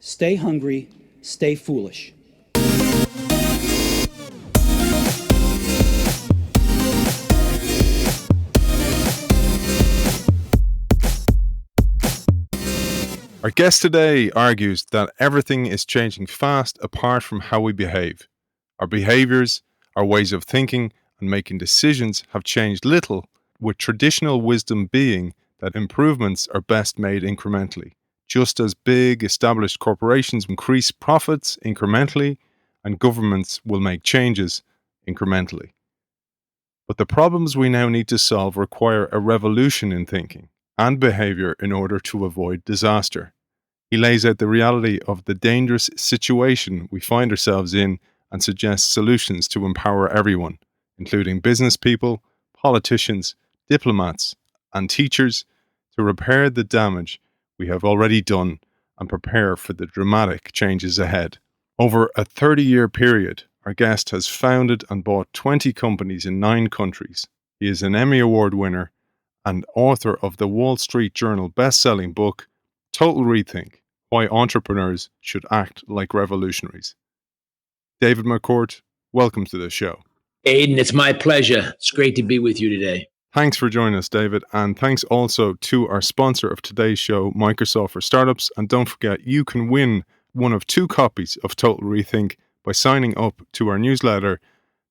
Stay hungry, stay foolish. Our guest today argues that everything is changing fast apart from how we behave. Our behaviors, our ways of thinking and making decisions have changed little, with traditional wisdom being that improvements are best made incrementally. Just as big established corporations increase profits incrementally and governments will make changes incrementally. But the problems we now need to solve require a revolution in thinking and behavior in order to avoid disaster. He lays out the reality of the dangerous situation we find ourselves in and suggests solutions to empower everyone, including business people, politicians, diplomats, and teachers, to repair the damage we have already done and prepare for the dramatic changes ahead. Over a 30-year period, our guest has founded and bought 20 companies in 9 countries. He is an Emmy Award winner and author of the Wall Street Journal best-selling book, Total Rethink: Why Entrepreneurs Should Act Like Revolutionaries. David McCourt, welcome to the show. Aidan, it's my pleasure. It's great to be with you today. Thanks for joining us, David, and thanks also to our sponsor of today's show, Microsoft for Startups. And don't forget, you can win one of 2 copies of Total Rethink by signing up to our newsletter,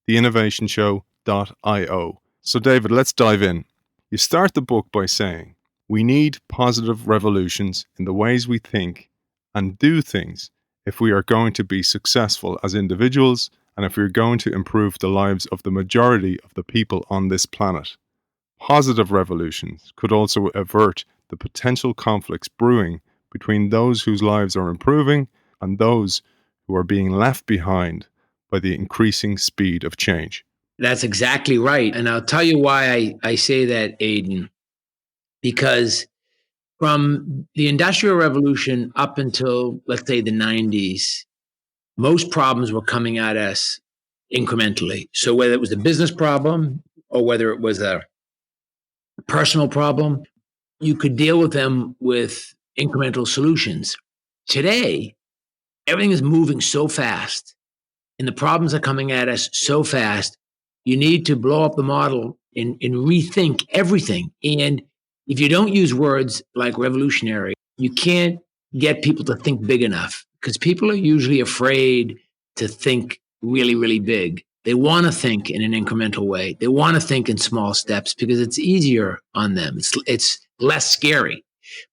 theinnovationshow.io. So, David, let's dive in. You start the book by saying, we need positive revolutions in the ways we think and do things if we are going to be successful as individuals and if we're going to improve the lives of the majority of the people on this planet. Positive revolutions could also avert the potential conflicts brewing between those whose lives are improving and those who are being left behind by the increasing speed of change. That's exactly right. And I'll tell you why I say that, Aidan. Because from the Industrial Revolution up until, let's say, the 90s, most problems were coming at us incrementally. So whether it was a business problem or whether it was a personal problem, you could deal with them with incremental solutions. Today, everything is moving so fast and the problems are coming at us so fast, you need to blow up the model and rethink everything. And if you don't use words like revolutionary, you can't get people to think big enough because people are usually afraid to think really, really big. They want to think in an incremental way. They want to think in small steps because it's easier on them. It's less scary,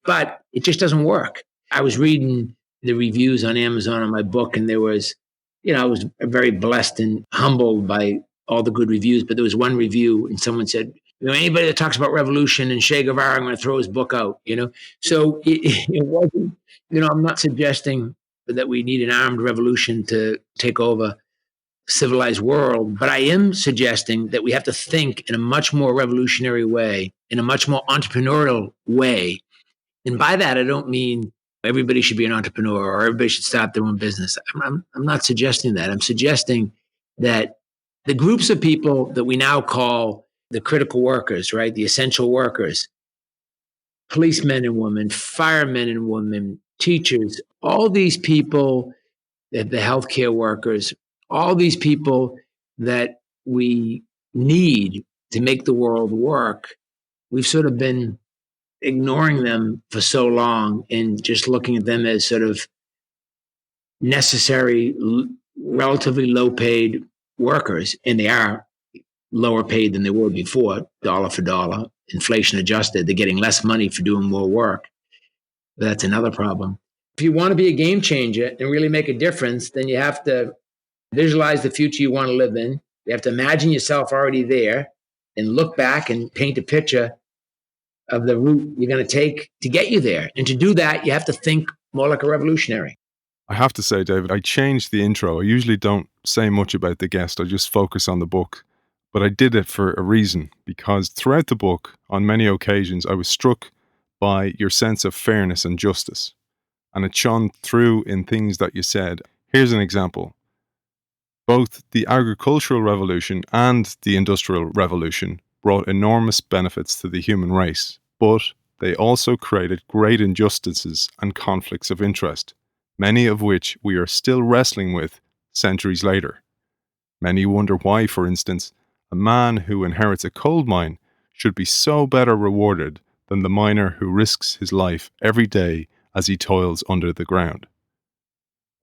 but it just doesn't work. I was reading the reviews on Amazon on my book, and there was, I was very blessed and humbled by all the good reviews, but there was one review and someone said, anybody that talks about revolution and Che Guevara, I'm going to throw his book out, So it wasn't, I'm not suggesting that we need an armed revolution to take over civilized world, but I am suggesting that we have to think in a much more revolutionary way, in a much more entrepreneurial way. And by that, I don't mean everybody should be an entrepreneur or everybody should start their own business. I'm not suggesting that. I'm suggesting that the groups of people that we now call the critical workers, right? The essential workers, policemen and women, firemen and women, teachers, all these people, the healthcare workers, all these people that we need to make the world work, we've sort of been ignoring them for so long and just looking at them as sort of necessary, relatively low paid workers. And they are lower paid than they were before, dollar for dollar, inflation adjusted. They're getting less money for doing more work. But that's another problem. If you want to be a game changer and really make a difference, then you have to visualize the future you want to live in. You have to imagine yourself already there and look back and paint a picture of the route you're going to take to get you there. And to do that, you have to think more like a revolutionary. I have to say, David, I changed the intro. I usually don't say much about the guest. I just focus on the book. But I did it for a reason, because throughout the book, on many occasions, I was struck by your sense of fairness and justice. And it shone through in things that you said. Here's an example. Both the agricultural revolution and the industrial revolution brought enormous benefits to the human race, but they also created great injustices and conflicts of interest. many of which we are still wrestling with centuries later. Many wonder why, for instance, a man who inherits a coal mine should be so better rewarded than the miner who risks his life every day as he toils under the ground.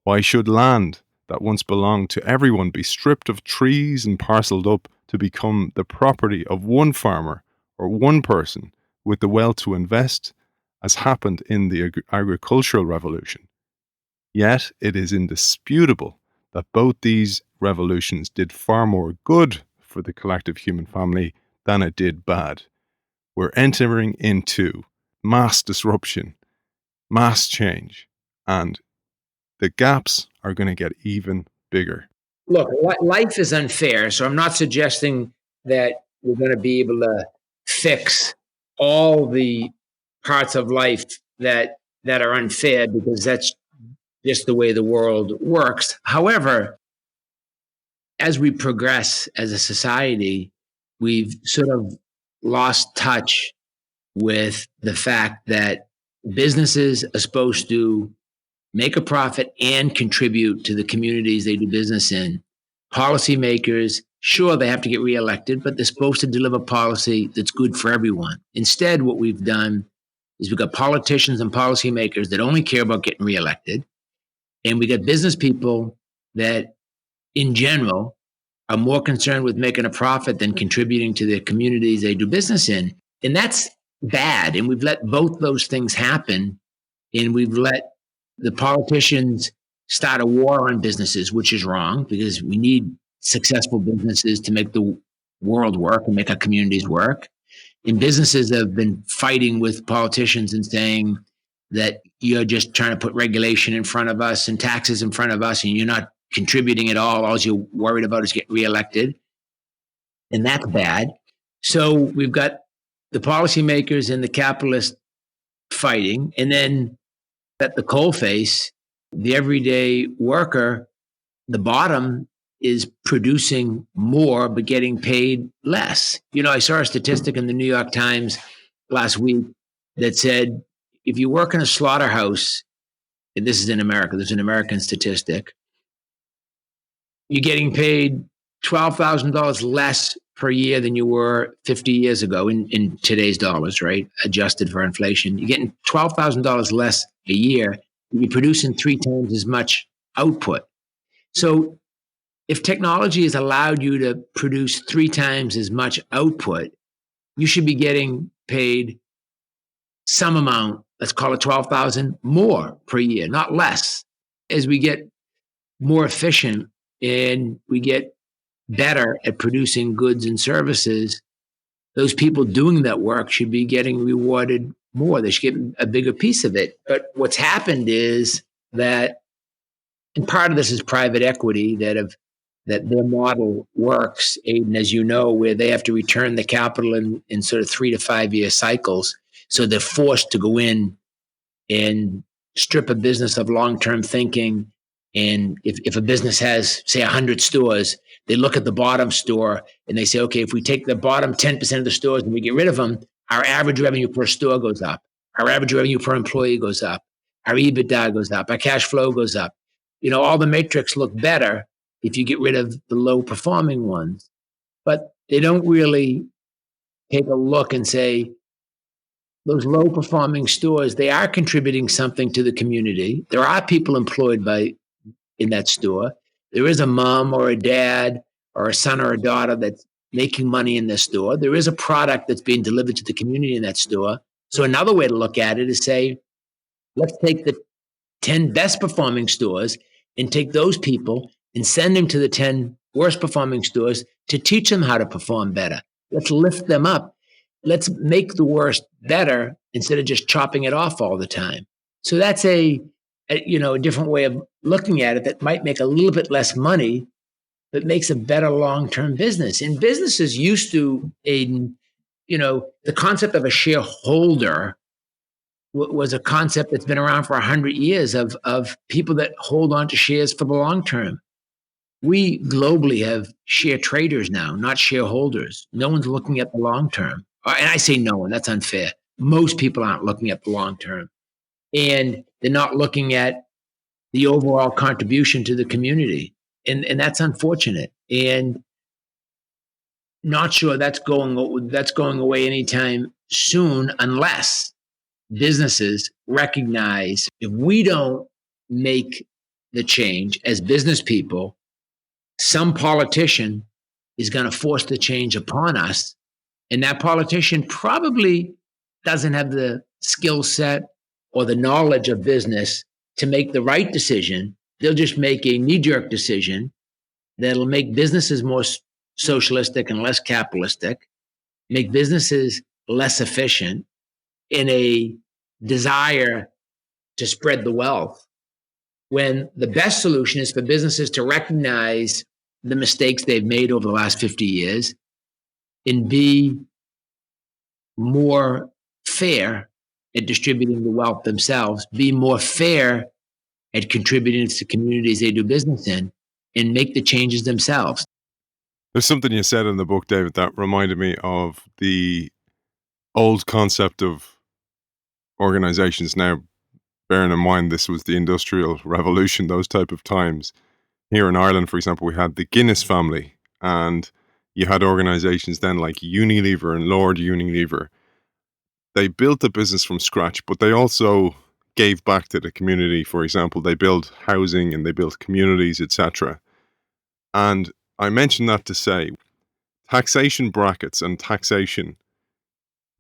Why should land that once belonged to everyone be stripped of trees and parcelled up to become the property of one farmer or one person with the wealth to invest, as happened in the agricultural revolution? Yet it is indisputable that both these revolutions did far more good for the collective human family than it did bad. We're entering into mass disruption, mass change, and the gaps are going to get even bigger. Look, life is unfair, so I'm not suggesting that we're going to be able to fix all the parts of life that are unfair, because that's just the way the world works. However, as we progress as a society, we've sort of lost touch with the fact that businesses are supposed to make a profit and contribute to the communities they do business in. Policymakers, sure, they have to get reelected, but they're supposed to deliver policy that's good for everyone. Instead, what we've done is we've got politicians and policymakers that only care about getting reelected. And we got business people that, in general, are more concerned with making a profit than contributing to the communities they do business in. And that's bad. And we've let both those things happen. And we've let the politicians start a war on businesses, which is wrong, because we need successful businesses to make the world work and make our communities work. And businesses have been fighting with politicians and saying that you're just trying to put regulation in front of us and taxes in front of us, and you're not contributing at all. All you're worried about is getting reelected. And that's bad. So we've got the policymakers and the capitalists fighting. And then at the coalface, the everyday worker, the bottom, is producing more but getting paid less. You know, I saw a statistic in the New York Times last week that said if you work in a slaughterhouse, and this is in America, there's an American statistic, you're getting paid $12,000 less per year than you were 50 years ago in today's dollars, right? Adjusted for inflation. You're getting $12,000 less a year. You're producing 3 times as much output. So if technology has allowed you to produce 3 times as much output, you should be getting paid some amount, let's call it 12,000 more per year, not less. As we get more efficient and we get better at producing goods and services, those people doing that work should be getting rewarded more. They should get a bigger piece of it. But what's happened is that, and part of this is private equity, that their model works, Aiden, as you know, where they have to return the capital in sort of 3 to 5 year cycles. So they're forced to go in and strip a business of long-term thinking. And if a business has, say, 100 stores, they look at the bottom store and they say, okay, if we take the bottom 10% of the stores and we get rid of them, our average revenue per store goes up. Our average revenue per employee goes up. Our EBITDA goes up. Our cash flow goes up. You know, all the metrics look better if you get rid of the low performing ones. But they don't really take a look and say, those low performing stores, they are contributing something to the community. There are people employed in that store. There is a mom or a dad or a son or a daughter that's making money in this store. There is a product that's being delivered to the community in that store. So another way to look at it is say, let's take the 10 best performing stores and take those people and send them to the 10 worst performing stores to teach them how to perform better. Let's lift them up. Let's make the worst better instead of just chopping it off all the time. So that's a different way of looking at it that might make a little bit less money, but makes a better long-term business. And businesses used to, Aiden, the concept of a shareholder was a concept that's been around for 100 years of people that hold on to shares for the long term. We globally have share traders now, not shareholders. No one's looking at the long term. And I say no one, that's unfair. Most people aren't looking at the long term. And they're not looking at the overall contribution to the community. And that's unfortunate. And not sure that's going away anytime soon, unless businesses recognize if we don't make the change as business people, some politician is going to force the change upon us. And that politician probably doesn't have the skill set or the knowledge of business to make the right decision. They'll just make a knee-jerk decision that'll make businesses more socialistic and less capitalistic, make businesses less efficient in a desire to spread the wealth, when the best solution is for businesses to recognize the mistakes they've made over the last 50 years and be more fair at distributing the wealth themselves, be more fair at contributing to the communities they do business in, and make the changes themselves. There's something you said in the book, David, that reminded me of the old concept of organizations. Now, bearing in mind this was the Industrial Revolution, those type of times. Here in Ireland, for example, we had the Guinness family, and you had organizations then like Unilever and Lord Unilever. They built the business from scratch, but they also gave back to the community. For example, they built housing and they built communities, etc. And I mention that to say taxation brackets and taxation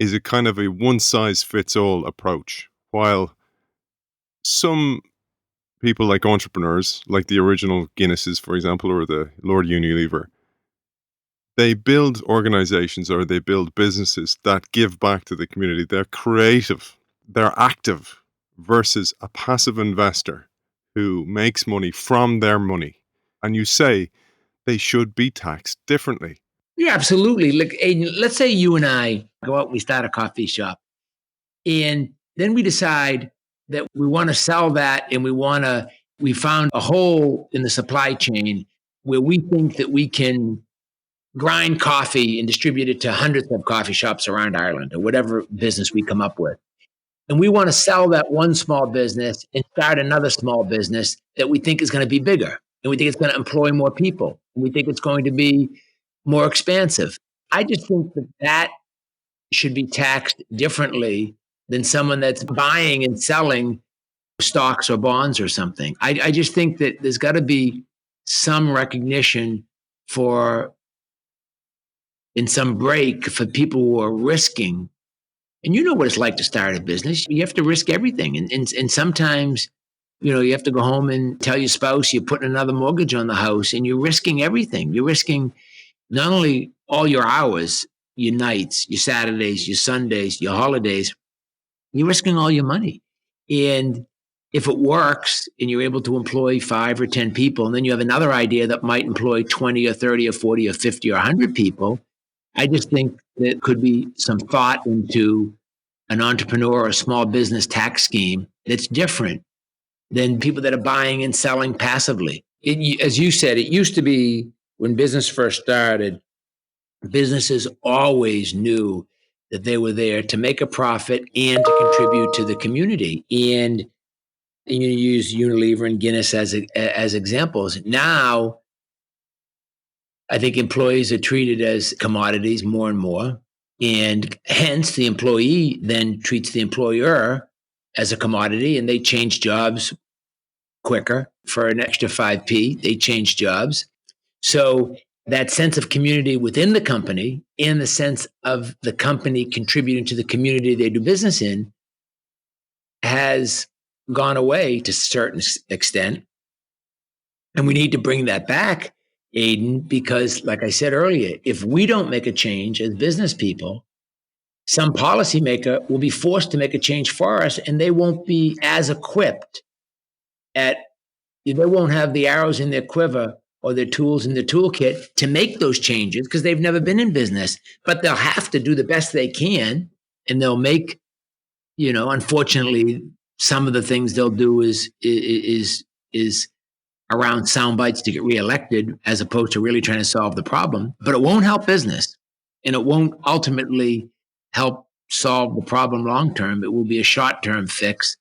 is a kind of a one-size-fits-all approach, while some people like entrepreneurs, like the original Guinnesses, for example, or the Lord Unilever, they build organizations or they build businesses that give back to the community. They're creative, they're active, versus a passive investor who makes money from their money. And you say they should be taxed differently. Yeah, absolutely. Look, Aiden, let's say you and I go out and we start a coffee shop, and then we decide that we want to sell that, and we found a hole in the supply chain where we think that we can grind coffee and distribute it to hundreds of coffee shops around Ireland or whatever business we come up with. And we want to sell that one small business and start another small business that we think is going to be bigger. And we think it's going to employ more people. And we think it's going to be more expansive. I just think that should be taxed differently than someone that's buying and selling stocks or bonds or something. I just think that there's got to be some recognition in some break for people who are risking. And you know what it's like to start a business. You have to risk everything. And sometimes, you have to go home and tell your spouse you're putting another mortgage on the house, and you're risking everything. You're risking not only all your hours, your nights, your Saturdays, your Sundays, your holidays, you're risking all your money. And if it works and you're able to employ 5 or 10 people, and then you have another idea that might employ 20 or 30 or 40 or 50 or 100 people, I just think there could be some thought into an entrepreneur or a small business tax scheme that's different than people that are buying and selling passively. As you said, it used to be when business first started, businesses always knew that they were there to make a profit and to contribute to the community. And you use Unilever and Guinness as examples. Now, I think employees are treated as commodities more and more. And hence, the employee then treats the employer as a commodity, and they change jobs quicker for an extra 5p. They change jobs. So that sense of community within the company and the sense of the company contributing to the community they do business in has gone away to a certain extent. And we need to bring that back, Aiden, because like I said earlier, if we don't make a change as business people, some policymaker will be forced to make a change for us, and they won't be as equipped they won't have the arrows in their quiver or their tools in the toolkit to make those changes because they've never been in business. But they'll have to do the best they can, and they'll make, unfortunately, some of the things they'll do is around sound bites to get reelected as opposed to really trying to solve the problem. But it won't help business, and it won't ultimately help solve the problem long term. It will be a short term fix.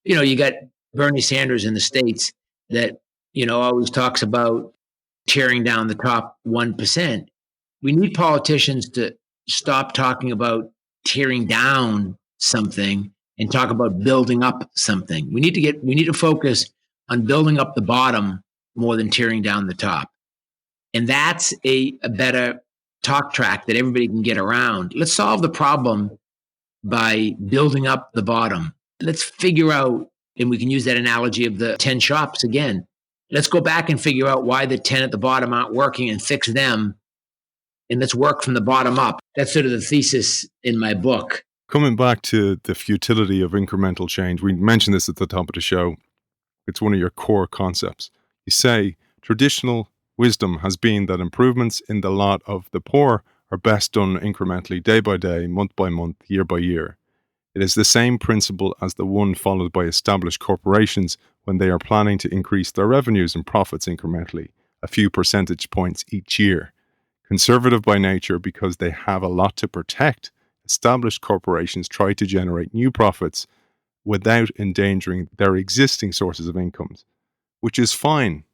You got Bernie Sanders in the States that, always talks about tearing down the top 1%. We need politicians to stop talking about tearing down something and talk about building up something. We need to focus on building up the bottom more than tearing down the top. And that's a better talk track that everybody can get around. Let's solve the problem by building up the bottom. Let's figure out, and we can use that analogy of the 10 shops again. Let's go back and figure out why the 10 at the bottom aren't working and fix them. And let's work from the bottom up. That's sort of the thesis in my book. Coming back to the futility of incremental change, we mentioned this at the top of the show. It's one of your core concepts. You say traditional wisdom has been that improvements in the lot of the poor are best done incrementally, day by day, month by month, year by year. It is the same principle as the one followed by established corporations when they are planning to increase their revenues and profits incrementally, a few percentage points each year. Conservative by nature because they have a lot to protect, established corporations try to generate new profits without endangering their existing sources of incomes, which is fine.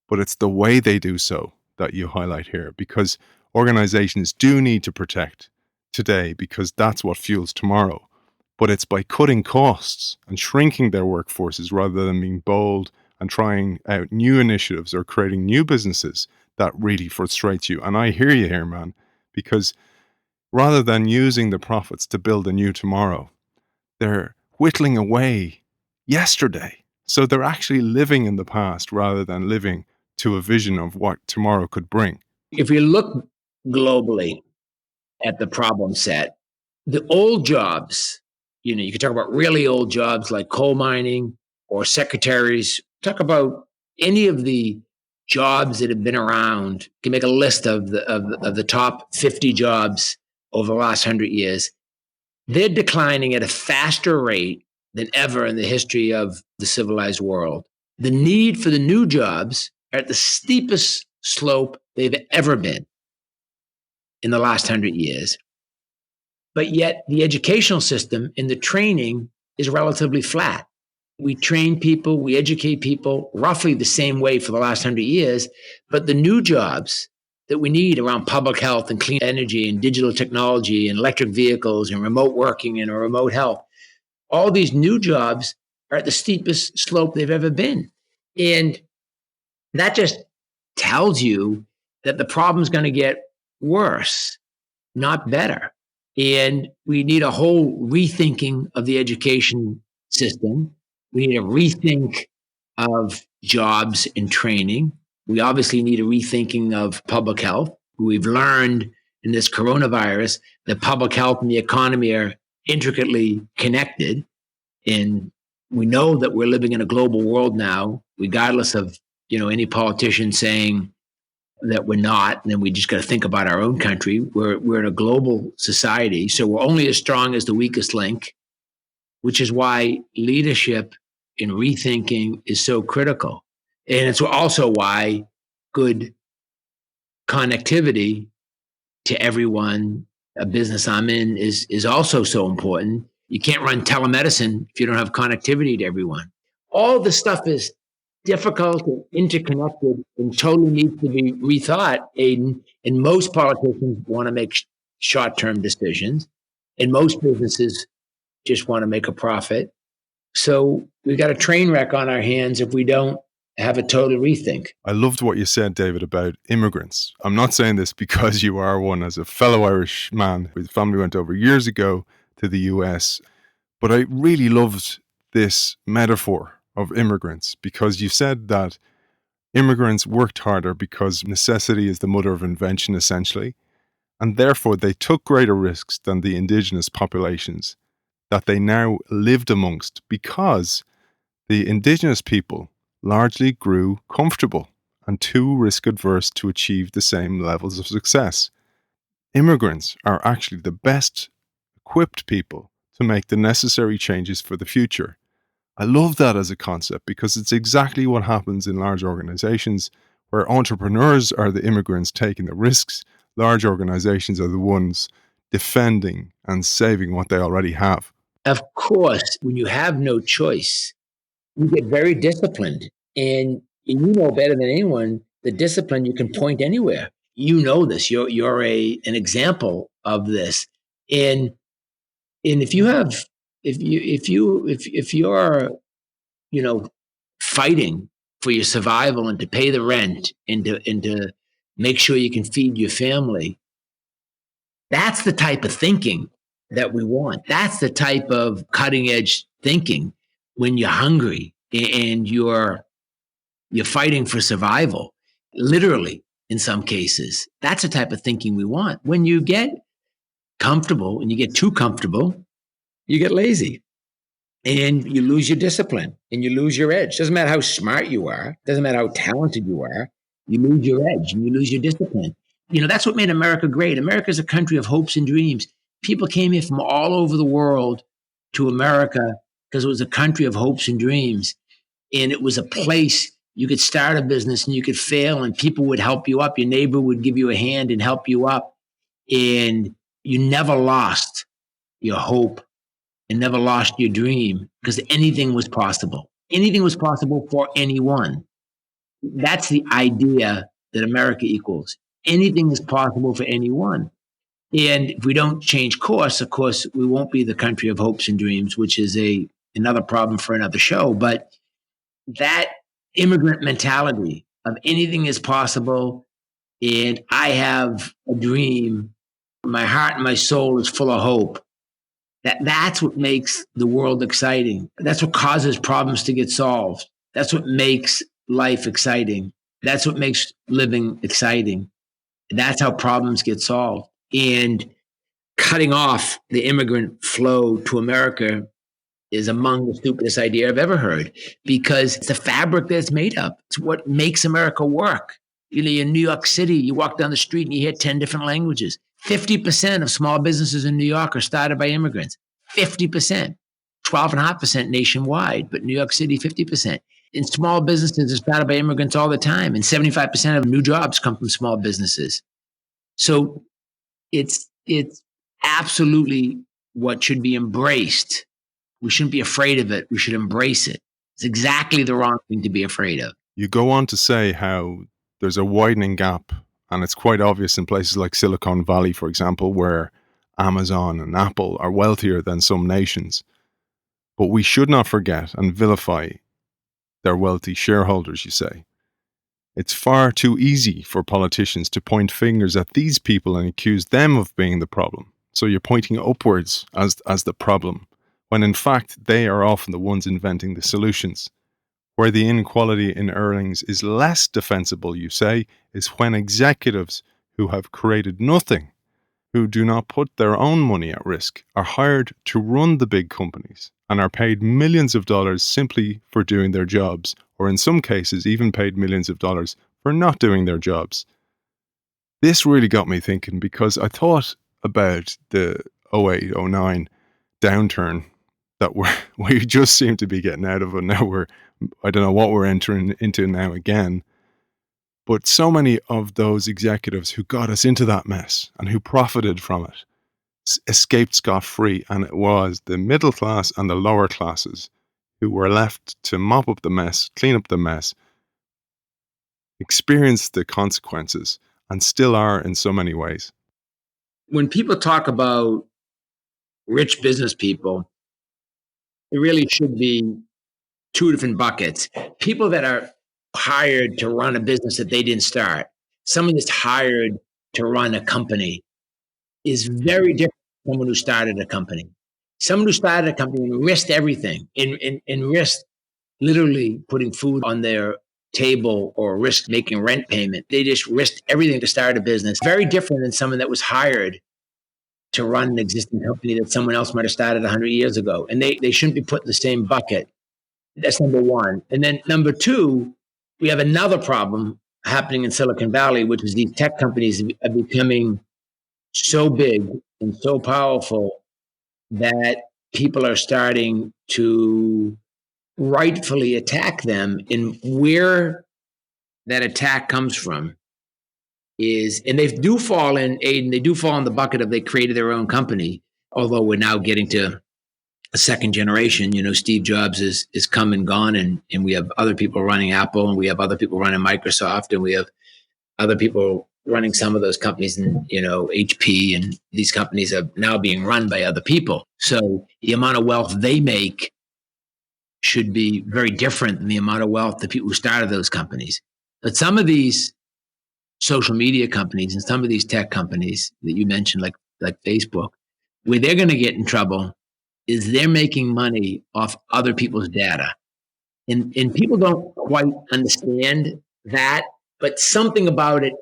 But it's the way they do so that you highlight here, because organizations do need to protect today because that's what fuels tomorrow. But it's by cutting costs and shrinking their workforces rather than being bold and trying out new initiatives or creating new businesses that really frustrates you. And I hear you here, man, because rather than using the profits to build a new tomorrow, they're whittling away yesterday. So they're actually living in the past rather than living to a vision of what tomorrow could bring. If we look globally at the problem set, the old jobs, you can talk about really old jobs like coal mining or secretaries. Talk about any of the jobs that have been around. You can make a list of the top 50 jobs over the last 100 years. They're declining at a faster rate than ever in the history of the civilized world. The need for the new jobs are at the steepest slope they've ever been in the last 100 years. But yet the educational system and the training is relatively flat. We train people, we educate people roughly the same way for the last 100 years, but the new jobs that we need around public health and clean energy and digital technology and electric vehicles and remote working and remote health, all these new jobs are at the steepest slope they've ever been. And that just tells you that the problem's going to get worse, not better. And we need a whole rethinking of the education system. We need a rethink of jobs and training. We obviously need a rethinking of public health. We've learned in this coronavirus that public health and the economy are intricately connected. And we know that we're living in a global world now, regardless of, any politician saying that we're not, and then we just got to think about our own country. We're in a global society, so we're only as strong as the weakest link, which is why leadership in rethinking is so critical. And it's also why good connectivity to everyone, a business I'm in, is also so important. You can't run telemedicine if you don't have connectivity to everyone. All this stuff is difficult and interconnected and totally needs to be rethought, Aiden. And most politicians want to make short-term decisions, and most businesses just want to make a profit. So we've got a train wreck on our hands if we don't have a total rethink. I loved what you said, David, about immigrants. I'm not saying this because you are one. As a fellow Irish man whose family went over years ago to the US, but I really loved this metaphor of immigrants, because you said that immigrants worked harder because necessity is the mother of invention, essentially, and therefore they took greater risks than the indigenous populations that they now lived amongst, because the indigenous people largely grew comfortable and too risk adverse to achieve the same levels of success. Immigrants are actually the best equipped people to make the necessary changes for the future. I love that as a concept because it's exactly what happens in large organizations, where entrepreneurs are the immigrants taking the risks. Large organizations are the ones defending and saving what they already have. Of course, when you have no choice, you get very disciplined. And you know better than anyone the discipline. You can point anywhere. You know this. You're an example of this. And if you have if you're fighting for your survival and to pay the rent and to make sure you can feed your family, that's the type of thinking that we want. That's the type of cutting edge thinking when you're hungry and you're fighting for survival, literally in some cases. That's the type of thinking we want. When you get comfortable and you get too comfortable, you get lazy and you lose your discipline and you lose your edge. Doesn't matter how smart you are, doesn't matter how talented you are, you lose your edge and you lose your discipline. That's what made America great. America is a country of hopes and dreams. People came here from all over the world to America because it was a country of hopes and dreams. And it was a place you could start a business and you could fail and people would help you up. Your neighbor would give you a hand and help you up. And you never lost your hope and never lost your dream because anything was possible. Anything was possible for anyone. That's the idea that America equals. Anything is possible for anyone. And if we don't change course, of course, we won't be the country of hopes and dreams, which is another problem for another show. But that immigrant mentality of anything is possible and I have a dream, my heart and my soul is full of hope. That's what makes the world exciting. That's what causes problems to get solved. That's what makes life exciting. That's what makes living exciting. That's how problems get solved. And cutting off the immigrant flow to America is among the stupidest idea I've ever heard because it's the fabric that it's made of. It's what makes America work. In New York City, you walk down the street and you hear 10 different languages. 50% of small businesses in New York are started by immigrants. 50%, 12.5% nationwide, but New York City, 50%. And small businesses are started by immigrants all the time. And 75% of new jobs come from small businesses. So it's absolutely what should be embraced. We shouldn't be afraid of it. We should embrace it. It's exactly the wrong thing to be afraid of. You go on to say how there's a widening gap, and it's quite obvious in places like Silicon Valley, for example, where Amazon and Apple are wealthier than some nations. But we should not forget and vilify their wealthy shareholders, you say. It's far too easy for politicians to point fingers at these people and accuse them of being the problem. So you're pointing upwards as the problem, when in fact they are often the ones inventing the solutions. Where the inequality in earnings is less defensible, you say, is when executives who have created nothing, who do not put their own money at risk, are hired to run the big companies and are paid millions of dollars simply for doing their jobs, or in some cases even paid millions of dollars for not doing their jobs. This really got me thinking because I thought about the 08-09 downturn that we just seem to be getting out of, and now I don't know what we're entering into now again. But so many of those executives who got us into that mess and who profited from it escaped scot-free, and it was the middle class and the lower classes who were left to mop up the mess, clean up the mess, experience the consequences, and still are in so many ways. When people talk about rich business people, it really should be two different buckets. People that are hired to run a business that they didn't start. Someone that's hired to run a company is very different from someone who started a company. Someone who started a company and risked everything and risked literally putting food on their table or risked making rent payment. They just risked everything to start a business. Very different than someone that was hired to run an existing company that someone else might have started 100 years ago. And they shouldn't be put in the same bucket. That's number one. And then number two, we have another problem happening in Silicon Valley, which is these tech companies are becoming so big and so powerful that people are starting to rightfully attack them. And where that attack comes from is, and they do fall in, Aiden, they do fall in the bucket of they created their own company, although we're now getting to a second generation. Steve Jobs is come and gone, and we have other people running Apple, and we have other people running Microsoft, and we have other people running some of those companies, and HP, and these companies are now being run by other people. So the amount of wealth they make should be very different than the amount of wealth the people who started those companies. But some of these social media companies and some of these tech companies that you mentioned, like Facebook, where they're going to get in trouble is they're making money off other people's data. And people don't quite understand that, but something about it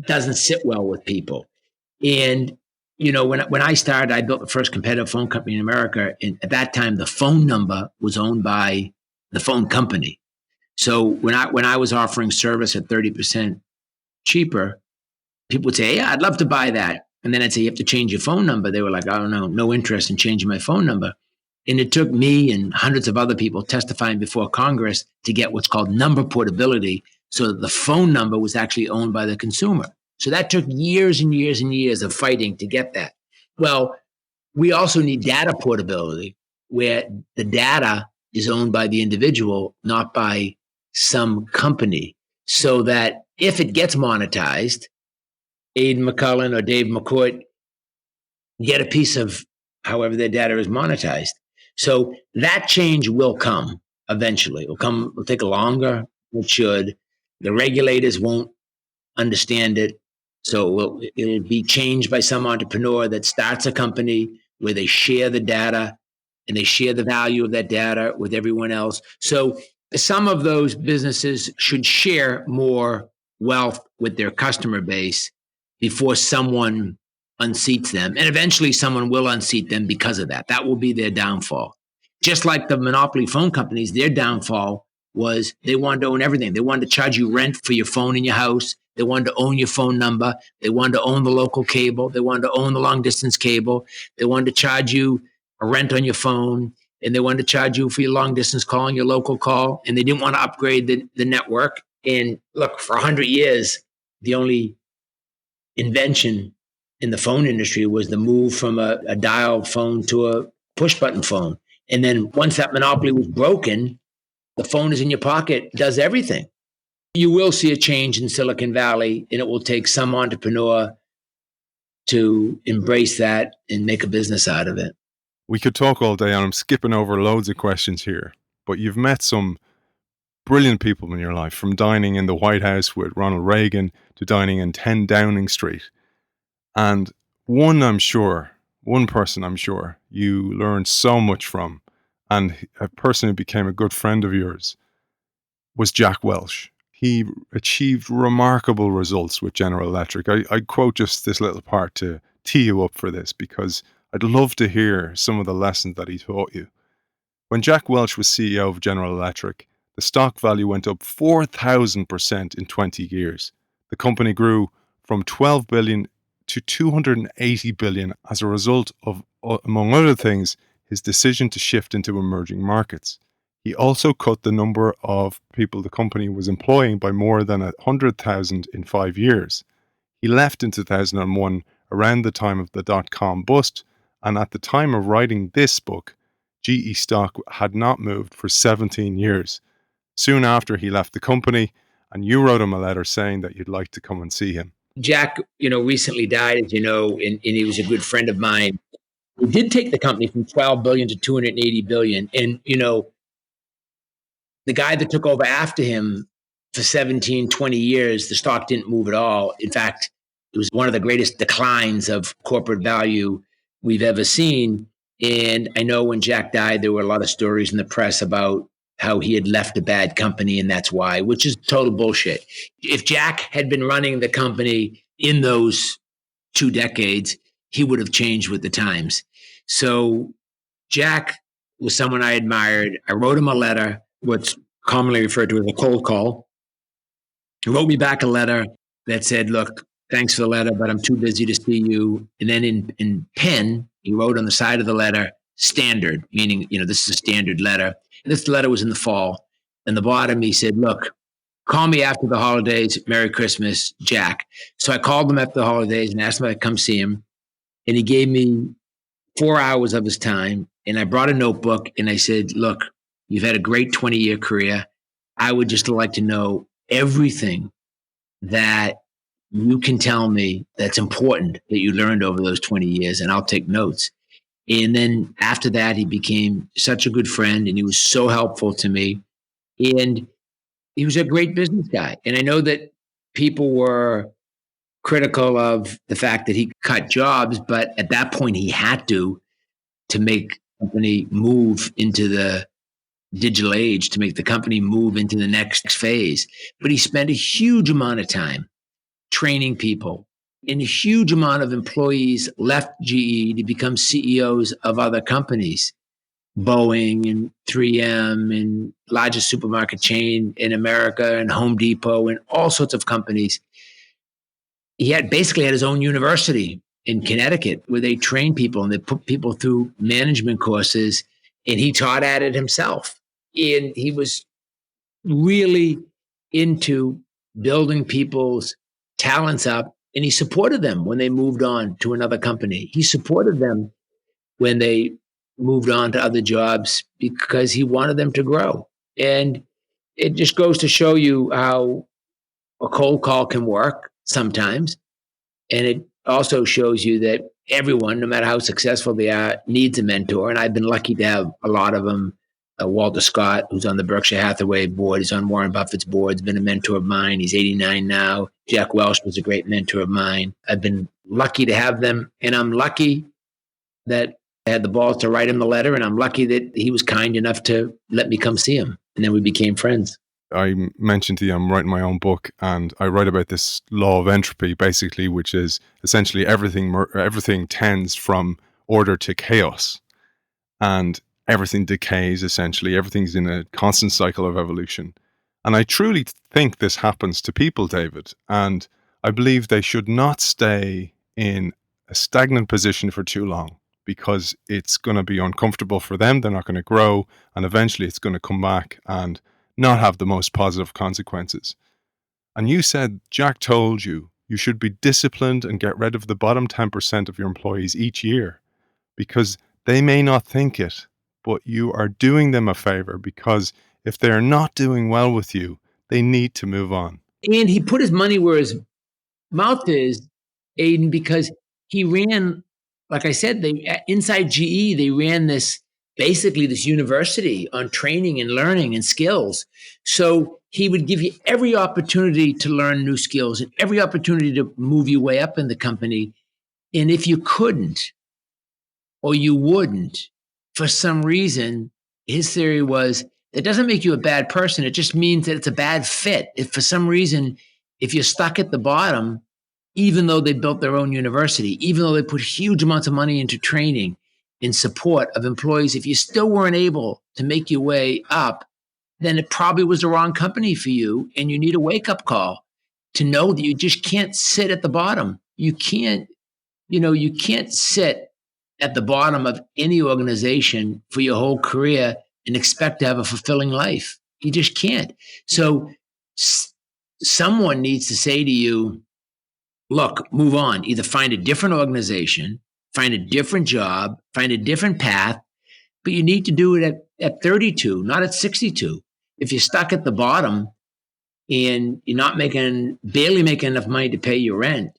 doesn't sit well with people. And, when I started, I built the first competitive phone company in America. And at that time, the phone number was owned by the phone company. So when I was offering service at 30% cheaper, people would say, yeah, I'd love to buy that. And then I'd say, you have to change your phone number. They were like, I don't know, no interest in changing my phone number. And it took me and hundreds of other people testifying before Congress to get what's called number portability, so that the phone number was actually owned by the consumer. So that took years and years and years of fighting to get that. Well, we also need data portability, where the data is owned by the individual, not by some company, so that if it gets monetized, Aidan McCullen or David McCourt get a piece of however their data is monetized. So that change will come eventually. It'll take longer. It should. The regulators won't understand it. So it'll be changed by some entrepreneur that starts a company where they share the data and they share the value of that data with everyone else. So some of those businesses should share more wealth with their customer base before someone unseats them. And eventually someone will unseat them because of that. That will be their downfall. Just like the monopoly phone companies, their downfall was they wanted to own everything. They wanted to charge you rent for your phone in your house. They wanted to own your phone number. They wanted to own the local cable. They wanted to own the long distance cable. They wanted to charge you a rent on your phone. And they wanted to charge you for your long distance call and your local call. And they didn't want to upgrade the network. And look, for 100 years, the only invention in the phone industry was the move from a dial phone to a push button phone. And then once that monopoly was broken, the phone is in your pocket, does everything. You will see a change in Silicon Valley, and it will take some entrepreneur to embrace that and make a business out of it. We could talk all day, and I'm skipping over loads of questions here, but you've met some brilliant people in your life, from dining in the White House with Ronald Reagan to dining in 10 Downing Street. And one person I'm sure you learned so much from, and a person who became a good friend of yours, was Jack Welch. He achieved remarkable results with General Electric. I quote just this little part to tee you up for this, because I'd love to hear some of the lessons that he taught you. When Jack Welch was CEO of General Electric, the stock value went up 4,000% in 20 years. The company grew from 12 billion to 280 billion as a result of, among other things, his decision to shift into emerging markets. He also cut the number of people the company was employing by more than 100,000 in 5 years. He left in 2001 around the time of the dot-com bust, and at the time of writing this book, GE stock had not moved for 17 years. Soon after, he left the company, and you wrote him a letter saying that you'd like to come and see him. Jack, recently died, as you know, and he was a good friend of mine. We did take the company from 12 billion to 280 billion. And, the guy that took over after him for 17, 20 years, the stock didn't move at all. In fact, it was one of the greatest declines of corporate value we've ever seen. And I know when Jack died, there were a lot of stories in the press about how he had left a bad company and that's why, which is total bullshit. If Jack had been running the company in those 2 decades, he would have changed with the times. So Jack was someone I admired. I wrote him a letter, what's commonly referred to as a cold call. He wrote me back a letter that said, look, thanks for the letter, but I'm too busy to see you. And then in pen, he wrote on the side of the letter, standard, meaning, this is a standard letter. And this letter was in the fall. And the bottom, he said, look, call me after the holidays. Merry Christmas, Jack. So I called him after the holidays and asked him if I'd come see him. And he gave me 4 hours of his time. And I brought a notebook and I said, look, you've had a great 20-year career. I would just like to know everything that you can tell me that's important that you learned over those 20 years, and I'll take notes. And then after that, he became such a good friend and he was so helpful to me. And he was a great business guy. And I know that people were critical of the fact that he cut jobs, but at that point he had to make the company move into the digital age, to make the company move into the next phase. But he spent a huge amount of time training people, and a huge amount of employees left GE to become CEOs of other companies, Boeing and 3M and largest supermarket chain in America and Home Depot and all sorts of companies. He had basically had his own university in Connecticut where they train people and they put people through management courses, and he taught at it himself. And he was really into building people's talents up, and he supported them when they moved on to another company. He supported them when they moved on to other jobs because he wanted them to grow. And it just goes to show you how a cold call can work sometimes. And it also shows you that everyone, no matter how successful they are, needs a mentor. And I've been lucky to have a lot of them. Walter Scott, who's on the Berkshire Hathaway board, he's on Warren Buffett's board, has been a mentor of mine. He's 89 now. Jack Welsh was a great mentor of mine. I've been lucky to have them, and I'm lucky that I had the balls to write him the letter, and I'm lucky that he was kind enough to let me come see him, and then we became friends. I mentioned to you, I'm writing my own book, and I write about this law of entropy, basically, which is essentially everything tends from order to chaos, and everything decays, essentially. Everything's in a constant cycle of evolution. And I truly think this happens to people, David, and I believe they should not stay in a stagnant position for too long, because it's going to be uncomfortable for them. They're not going to grow, and eventually it's going to come back and not have the most positive consequences. And you said Jack told you should be disciplined and get rid of the bottom 10% of your employees each year, because they may not think it, but you are doing them a favor, because if they're not doing well with you, they need to move on. And he put his money where his mouth is, Aiden, because he ran, like I said, inside GE, they ran basically this university on training and learning and skills. So he would give you every opportunity to learn new skills and every opportunity to move your way up in the company. And if you couldn't, or you wouldn't, for some reason, his theory was that doesn't make you a bad person. It just means that it's a bad fit. If for some reason, if you're stuck at the bottom, even though they built their own university, even though they put huge amounts of money into training in support of employees, if you still weren't able to make your way up, then it probably was the wrong company for you. And you need a wake-up call to know that you just can't sit at the bottom. You can't sit at the bottom of any organization for your whole career and expect to have a fulfilling life. You just can't. So someone needs to say to you, look, move on. Either find a different organization, find a different job, find a different path, but you need to do it at 32, not at 62. If you're stuck at the bottom and you're barely making enough money to pay your rent,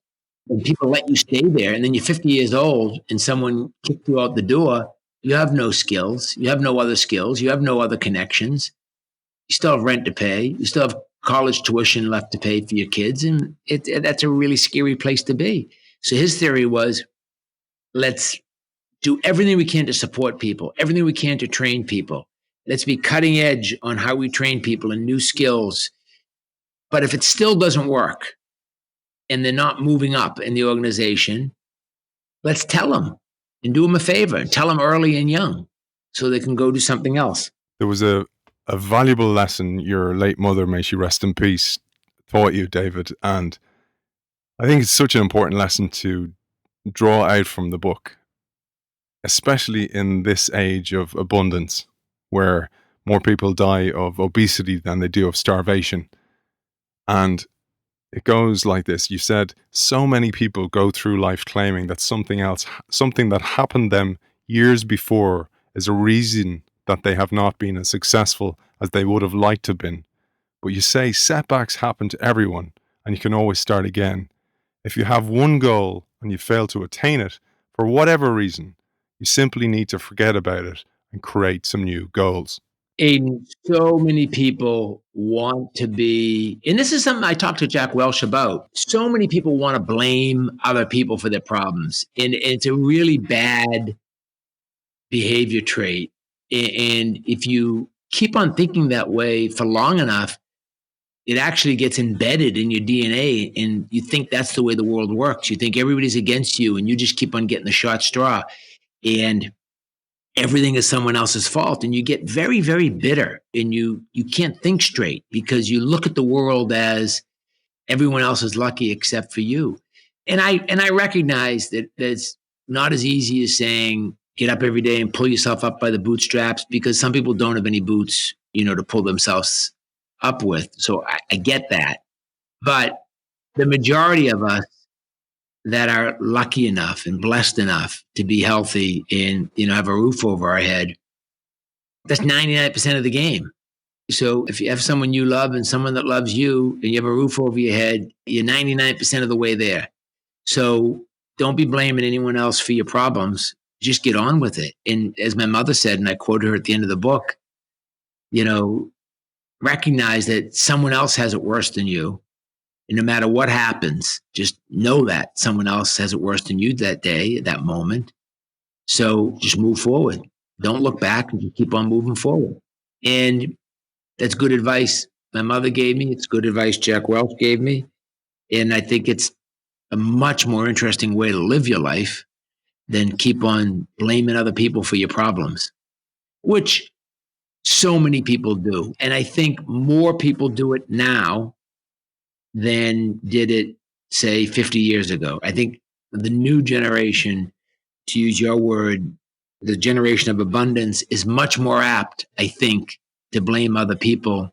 and people let you stay there, and then you're 50 years old and someone kicked you out the door, you have no skills, you have no other skills, you have no other connections, you still have rent to pay, you still have college tuition left to pay for your kids, and that's a really scary place to be. So his theory was, let's do everything we can to support people, everything we can to train people. Let's be cutting edge on how we train people in new skills. But if it still doesn't work, and they're not moving up in the organization, let's tell them and do them a favor and tell them early and young so they can go do something else. There was a valuable lesson your late mother, may she rest in peace, taught you, David. And I think it's such an important lesson to draw out from the book, especially in this age of abundance, where more people die of obesity than they do of starvation. And it goes like this. You said so many people go through life claiming that something that happened them years before is a reason that they have not been as successful as they would have liked to have been. But you say setbacks happen to everyone and you can always start again. If you have one goal and you fail to attain it, for whatever reason, you simply need to forget about it and create some new goals. Aiden, so many people want to be, and this is something I talked to Jack Welsh about. So many people want to blame other people for their problems. And it's a really bad behavior trait. And if you keep on thinking that way for long enough, it actually gets embedded in your DNA. And you think that's the way the world works. You think everybody's against you and you just keep on getting the short straw. And everything is someone else's fault, and you get very, very bitter, and you can't think straight because you look at the world as everyone else is lucky except for you. And I recognize that it's not as easy as saying get up every day and pull yourself up by the bootstraps, because some people don't have any boots, to pull themselves up with. So I get that, but the majority of us that are lucky enough and blessed enough to be healthy and, have a roof over our head, that's 99% of the game. So if you have someone you love and someone that loves you and you have a roof over your head, you're 99% of the way there. So don't be blaming anyone else for your problems. Just get on with it. And as my mother said, and I quote her at the end of the book, recognize that someone else has it worse than you. And no matter what happens, just know that someone else has it worse than you that day, at that moment. So just move forward. Don't look back and just keep on moving forward. And that's good advice my mother gave me. It's good advice Jack Welch gave me. And I think it's a much more interesting way to live your life than keep on blaming other people for your problems, which so many people do. And I think more people do it now than did it, say, 50 years ago. I think the new generation, to use your word, the generation of abundance, is much more apt, I think, to blame other people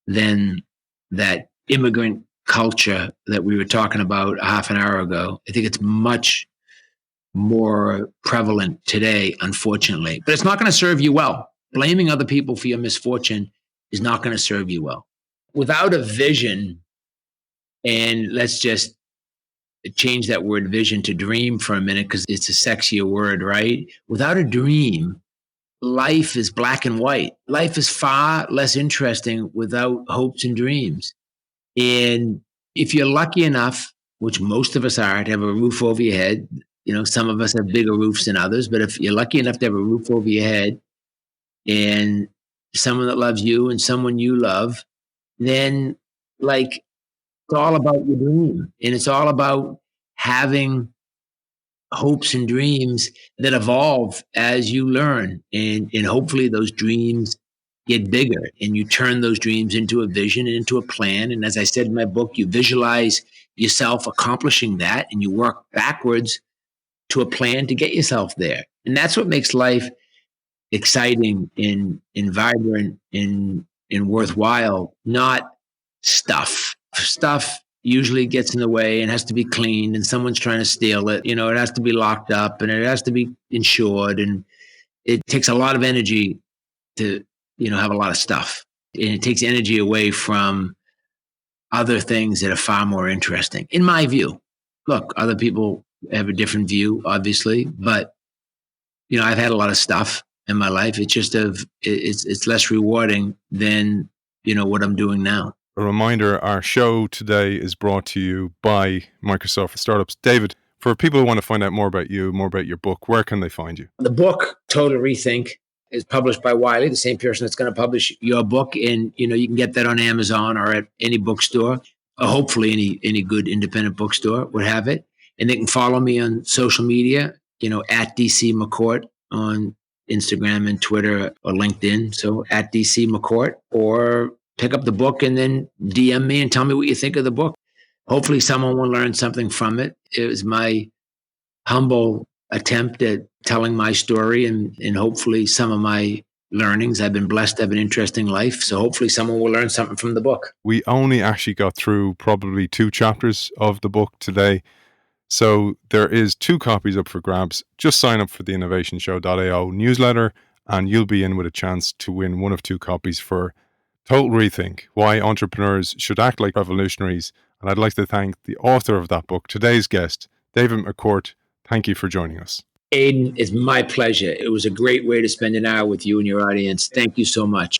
than that immigrant culture that we were talking about a half an hour ago. I think it's much more prevalent today, unfortunately. But it's not going to serve you well. Blaming other people for your misfortune is not going to serve you well. Without a vision, and let's just change that word vision to dream for a minute, because it's a sexier word, right? Without a dream, life is black and white. Life is far less interesting without hopes and dreams. And if you're lucky enough, which most of us are, to have a roof over your head, some of us have bigger roofs than others, but if you're lucky enough to have a roof over your head and someone that loves you and someone you love, then it's all about your dream. And it's all about having hopes and dreams that evolve as you learn. And hopefully those dreams get bigger and you turn those dreams into a vision and into a plan. And as I said in my book, you visualize yourself accomplishing that and you work backwards to a plan to get yourself there. And that's what makes life exciting and vibrant and worthwhile, not stuff. Stuff usually gets in the way and has to be cleaned and someone's trying to steal it. It has to be locked up and it has to be insured. And it takes a lot of energy to, have a lot of stuff. And it takes energy away from other things that are far more interesting, in my view. Look, other people have a different view, obviously, but, I've had a lot of stuff in my life. It's just it's less rewarding than, what I'm doing now. A reminder, our show today is brought to you by Microsoft Startups. David, for people who want to find out more about you, more about your book, where can they find you? The book, Total Rethink, is published by Wiley, the same person that's going to publish your book. And, you can get that on Amazon or at any bookstore, or hopefully any good independent bookstore would have it. And they can follow me on social media, at DC McCourt on Instagram and Twitter or LinkedIn. So at DC McCourt, or pick up the book and then DM me and tell me what you think of the book. Hopefully someone will learn something from it. It was my humble attempt at telling my story and hopefully some of my learnings. I've been blessed to have an interesting life. So hopefully someone will learn something from the book. We only actually got through probably 2 chapters of the book today. So there is 2 copies up for grabs. Just sign up for the innovationshow.io newsletter and you'll be in with a chance to win one of 2 copies for Total Rethink, Why Entrepreneurs Should Act Like Revolutionaries. And I'd like to thank the author of that book, today's guest, David McCourt. Thank you for joining us. Aidan, it's my pleasure. It was a great way to spend an hour with you and your audience. Thank you so much.